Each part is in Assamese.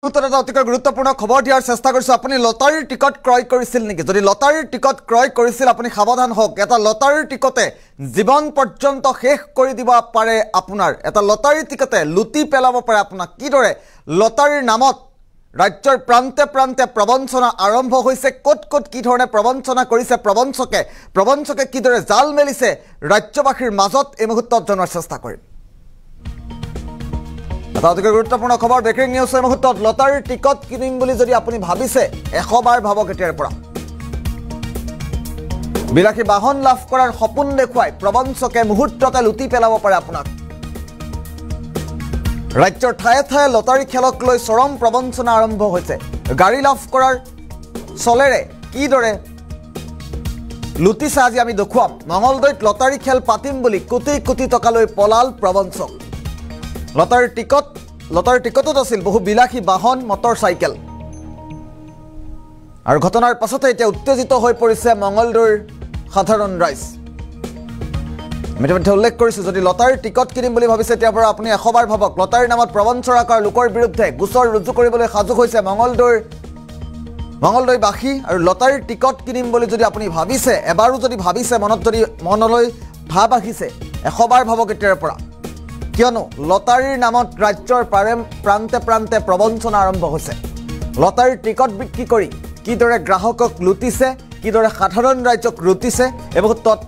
এটা অতিকৈ গুৰুত্বপূৰ্ণ খবৰ দিয়াৰ চেষ্টা কৰিছো আপুনি লটাৰীৰ টিকট ক্ৰয় কৰিছিল নেকি যদি লটাৰীৰ টিকট ক্ৰয় কৰিছিল আপুনি সাৱধান হওক এটা লটাৰীৰ টিকটে জীৱন পৰ্যন্ত শেষ কৰি দিব পাৰে আপোনাৰ এটা লটাৰীৰ টিকটে লুটি পেলাব পাৰে আপোনাক কিদৰে লটাৰীৰ নামত ৰাজ্যৰ প্ৰান্তে প্ৰান্তে প্ৰবঞ্চনা আৰম্ভ হৈছে ক'ত ক'ত কি ধৰণে প্ৰবঞ্চনা কৰিছে প্ৰবঞ্চকে কিদৰে জাল মেলিছে ৰাজ্যবাসীৰ মাজত এই মুহূৰ্তত জনাৰ চেষ্টা কৰিম এটা অতিকৈ গুৰুত্বপূৰ্ণ খবৰ ব্ৰেকিং নিউজ এই মুহূৰ্তত লটাৰীৰ টিকট কিনিম বুলি যদি আপুনি ভাবিছে 100 বাৰ ভাবক এতিয়াৰ পৰা বিলাসী বাহন লাভ কৰাৰ সপোন দেখুৱাই প্ৰবঞ্চকে মুহূৰ্ততে লুটি পেলাব পাৰে আপোনাক ৰাজ্যৰ ঠায়ে ঠায়ে লটাৰী খেলক লৈ চৰম প্ৰবঞ্চনা আৰম্ভ হৈছে গাড়ী লাভ কৰাৰ চলেৰে কিদৰে লুটিছে আজি আমি দেখুৱাম মঙলদৈত লটাৰী খেল পাতিম বুলি কোটি কোটি টকালৈ পলাল প্ৰবঞ্চক লটাৰীৰ টিকটত আছিল বহু বিলাসী বাহন মটৰ চাইকেল আৰু ঘটনাৰ পাছতে এতিয়া উত্তেজিত হৈ পৰিছে মঙলদৈৰ সাধাৰণ ৰাইজ আমি ইতিমধ্যে উল্লেখ কৰিছোঁ যদি লটাৰীৰ টিকট কিনিম বুলি ভাবিছে তেতিয়াৰ পৰা আপুনি 100 বাৰ ভাবক লটাৰীৰ নামত প্ৰবঞ্চনা কৰা লোকৰ বিৰুদ্ধে গোচৰ ৰুজু কৰিবলৈ সাজু হৈছে মঙলদৈবাসী আৰু লটাৰীৰ টিকট কিনিম বুলি যদি আপুনি ভাবিছে এবাৰো যদি ভাবিছে মনলৈ ভাব আহিছে 100 বাৰ ভাবক এতিয়াৰ পৰা কিয়নো লটাৰীৰ নামত ৰাজ্যৰ প্ৰান্তে প্ৰান্তে প্ৰবঞ্চনা আৰম্ভ হৈছে লটাৰীৰ টিকট বিক্ৰী কৰি কিদৰে গ্ৰাহকক লুটিছে কিদৰে সাধাৰণ ৰাজ্যক লুটিছে এই মুহূৰ্তত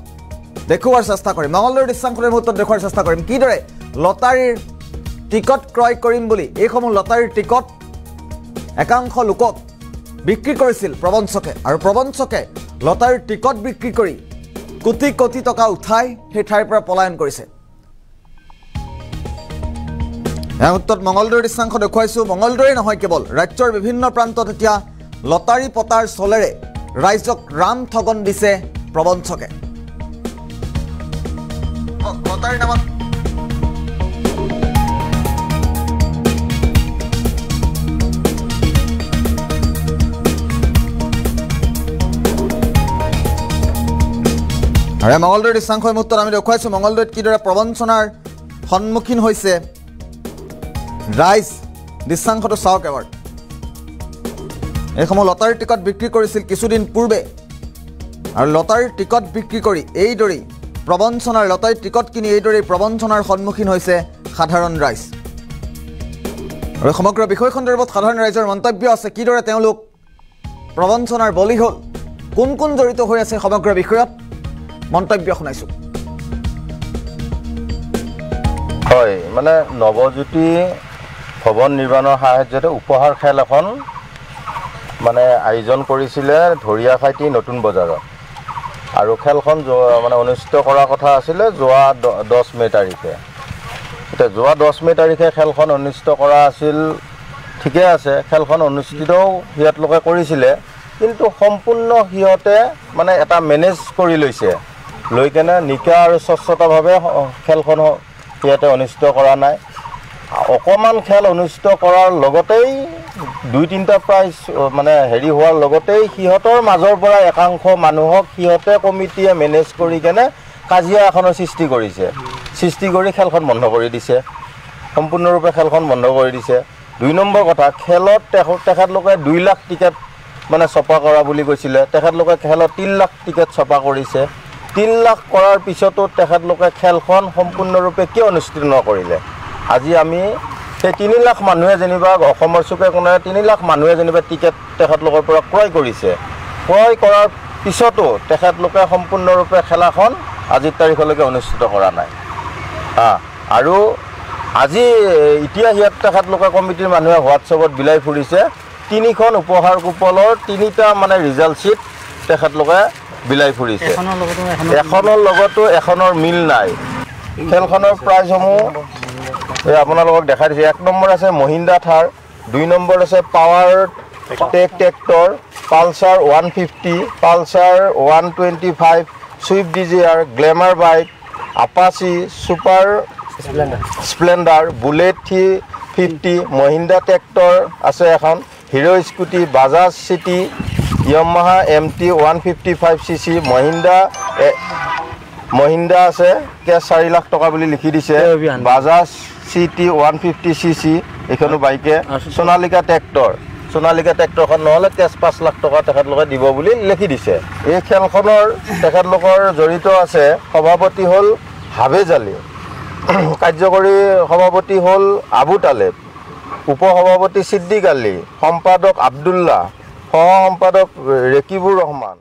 দেখুৱাৰ চেষ্টা কৰিম মঙলদৈৰ দৃশ্যাংশৰ মুহূৰ্তত দেখুৱাৰ চেষ্টা কৰিম কিদৰে লটাৰীৰ টিকট ক্ৰয় কৰিম বুলি এইসমূহ লটাৰীৰ টিকট একাংশ লোকক বিক্ৰী কৰিছিল প্ৰবঞ্চকে আৰু প্ৰবঞ্চকে লটাৰীৰ টিকট বিক্ৰী কৰি কোটি কোটি টকা উঠাই সেই ঠাইৰ পৰা পলায়ন কৰিছে এই মুহূৰ্তত মঙলদৈৰ দৃশ্যাংশ দেখুৱাইছোঁ মঙলদৈৰে নহয় কেৱল ৰাজ্যৰ বিভিন্ন প্ৰান্তত এতিয়া লটাৰী পতাৰ চলেৰে ৰাইজক ৰাম ঠগন দিছে প্ৰবঞ্চকে লটাৰীৰ নামত আৰু মঙলদৈৰ দৃশ্যাংশ মুহূৰ্তত আমি দেখুৱাইছোঁ মঙলদৈত কিদৰে প্ৰবঞ্চনাৰ সন্মুখীন হৈছে ৰাইজ দৃশ্যাংশটো চাওক এবাৰ এইসমূহ লটাৰীৰ টিকট বিক্ৰী কৰিছিল কিছুদিন পূৰ্বে আৰু লটাৰীৰ টিকট বিক্ৰী কৰি এইদৰেই প্ৰবঞ্চনাৰ লটাৰীৰ টিকট কিনি এইদৰেই প্ৰবঞ্চনাৰ সন্মুখীন হৈছে সাধাৰণ ৰাইজ আৰু সমগ্ৰ বিষয় সন্দৰ্ভত সাধাৰণ ৰাইজৰ মন্তব্য আছে কিদৰে তেওঁলোক প্ৰবঞ্চনাৰ বলি হ'ল কোন কোন জড়িত হৈ আছে সমগ্ৰ বিষয়ত মন্তব্য শুনাইছোঁ হয় মানে নৱজ্যোতি ভৱন নিৰ্মাণৰ সাহায্যতে উপহাৰ খেল এখন মানে আয়োজন কৰিছিলে ধৰিয়াখাইটি নতুন বজাৰত আৰু খেলখন মানে অনুষ্ঠিত কৰাৰ কথা আছিলে যোৱা 10 মে তাৰিখে এতিয়া যোৱা 10 মে তাৰিখে খেলখন অনুষ্ঠিত কৰা আছিল ঠিকে আছে খেলখন অনুষ্ঠিতও সিহঁতলোকে কৰিছিলে কিন্তু সম্পূৰ্ণ সিহঁতে মানে এটা মেনেজ কৰি লৈছে লৈ কেনে নিকা আৰু স্বচ্ছতাভাৱে খেলখন সিহঁতে অনুষ্ঠিত কৰা নাই অকণমান খেল অনুষ্ঠিত কৰাৰ লগতেই 2-3টা প্ৰাইজ মানে হেৰি হোৱাৰ লগতেই সিহঁতৰ মাজৰ পৰা একাংশ মানুহক সিহঁতে কমিটিয়ে মেনেজ কৰি কেনে কাজিয়া এখনৰ সৃষ্টি কৰি খেলখন বন্ধ কৰি দিছে সম্পূৰ্ণৰূপে খেলখন বন্ধ কৰি দিছে 2 নম্বৰ কথা খেলত তেখেতলোকে 2 লাখ টিকেট মানে ছপা কৰা বুলি কৈছিলে তেখেতলোকে খেলত 3 লাখ টিকেট ছপা কৰিছে 3 লাখ কৰাৰ পিছতো তেখেতলোকে খেলখন সম্পূৰ্ণৰূপে কিয় অনুষ্ঠিত নকৰিলে আজি আমি সেই 3 লাখ মানুহে যেনিবা অসমৰ চুকে কোণে 3 লাখ মানুহে যেনিবা টিকেট তেখেতলোকৰ পৰা ক্ৰয় কৰিছে ক্ৰয় কৰাৰ পিছতো তেখেতলোকে সম্পূৰ্ণৰূপে খেলাখন আজিৰ তাৰিখলৈকে অনুষ্ঠিত কৰা নাই আৰু আজি এতিয়া হিয়াত তেখেতলোকে কমিটিৰ মানুহে হোৱাটছএপত বিলাই ফুৰিছে 3খন উপহাৰ কুপনৰ 3টা মানে ৰিজাল্ট শ্বীট তেখেতলোকে বিলাই ফুৰিছে এখনৰ লগতো এখনৰ মিল নাই খেলখনৰ প্ৰাইজসমূহ আপোনালোকক দেখাই দিছে 1 নম্বৰ আছে মহিন্দ্ৰা থাৰ 2 নম্বৰ আছে power tech tractor Pulsar 150 Pulsar 125 Swift Dzire Glamour bike Apache Super Splendor Bullet 350 Mahindra tractor আছে এখন Hero Scooty Bajaj CT Yamaha MT 155cc Mahindra Mahindra আছে কেছ 4 লাখ টকা বুলি লিখি দিছে বাজাজ CT 150cc এইখনো বাইকে সোণালিকা ট্ৰেক্টৰখন নহ'লে কেছ 5 লাখ টকা তেখেতলোকে দিব বুলি লিখি দিছে এই খেলখনৰ তেখেতলোকৰ জড়িত আছে সভাপতি হ'ল হাবেজ আলী কাৰ্যকৰী সভাপতি হ'ল আবু তালেব উপসভাপতি সিদ্দিক আলী সম্পাদক আব্দুল্লাহ সহ সম্পাদক ৰেকিবুৰ ৰহমান